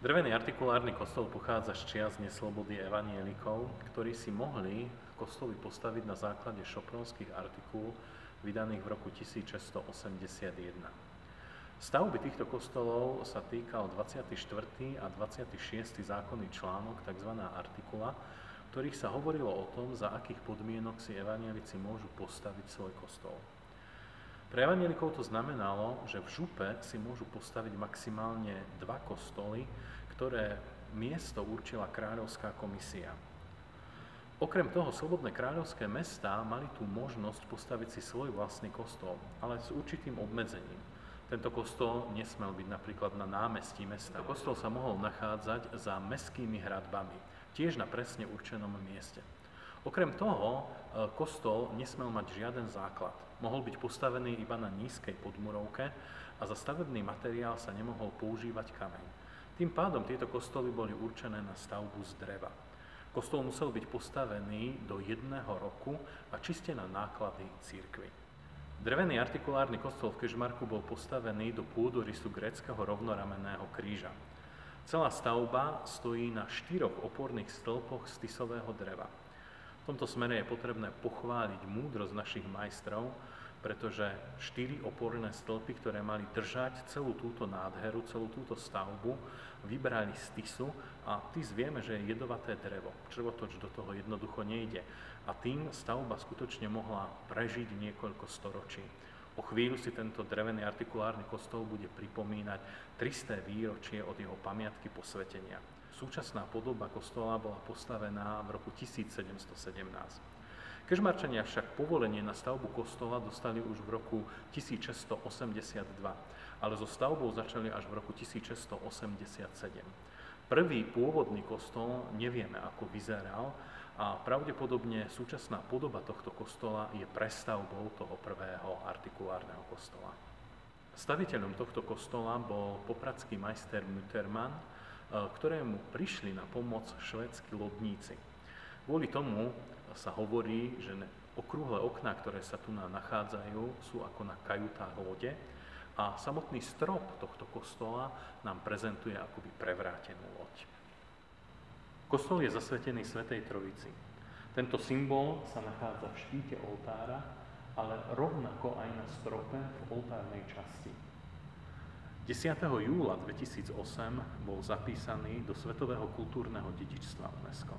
Drevený artikulárny kostol pochádza z čias neslobody evanielikov, ktorí si mohli kostoly postaviť na základe šopronských artikúl vydaných v roku 1681. Stavby týchto kostolov sa týkal 24. a 26. zákonný článok, tzv. Artikula, v ktorých sa hovorilo o tom, za akých podmienok si evanielici môžu postaviť svoj kostol. Pre evanielikov to znamenalo, že v župe si môžu postaviť maximálne 2 kostoly, ktoré miesto určila kráľovská komisia. Okrem toho, slobodné kráľovské mestá mali tú možnosť postaviť si svoj vlastný kostol, ale s určitým obmedzením. Tento kostol nesmel byť napríklad na námestí mesta. Kostol sa mohol nachádzať za mestskými hradbami, tiež na presne určenom mieste. Okrem toho, kostol nesmel mať žiaden základ. Mohol byť postavený iba na nízkej podmurovke a za stavebný materiál sa nemohol používať kameň. Tým pádom tieto kostoly boli určené na stavbu z dreva. Kostol musel byť postavený do 1 roku a čiste na náklady cirkvi. Drevený artikulárny kostol v Kežmarku bol postavený do pôdorysu gréckeho rovnoramenného kríža. Celá stavba stojí na 4 oporných stĺpoch z tisového dreva. V tomto smere je potrebné pochváliť múdrosť našich majstrov, pretože 4 oporné stĺpy, ktoré mali držať celú túto nádheru, celú túto stavbu, vybrali z tisu a tis vieme, že je jedovaté drevo. Črvotoč do toho jednoducho nejde a tým stavba skutočne mohla prežiť niekoľko storočí. O chvíľu si tento drevený artikulárny kostol bude pripomínať 300. výročie od jeho pamiatky posvetenia. Súčasná podoba kostola bola postavená v roku 1717. Kežmarčania však povolenie na stavbu kostola dostali už v roku 1682, ale so stavbou začali až v roku 1687. Prvý pôvodný kostol nevieme, ako vyzeral a pravdepodobne súčasná podoba tohto kostola je prestavbou toho prvého artikulárneho kostola. Staviteľom tohto kostola bol popradský majster Müttermann, ktorému prišli na pomoc švédski lodníci. Kvôli tomu sa hovorí, že okrúhle okná, ktoré sa tu nachádzajú, sú ako na kajutách lode a samotný strop tohto kostola nám prezentuje akoby prevrátenú loď. Kostol je zasvetený Svätej Trojici. Tento symbol sa nachádza v štíte oltára, ale rovnako aj na strope v oltárnej časti. 10. júla 2008 bol zapísaný do Svetového kultúrneho dedičstva UNESCO.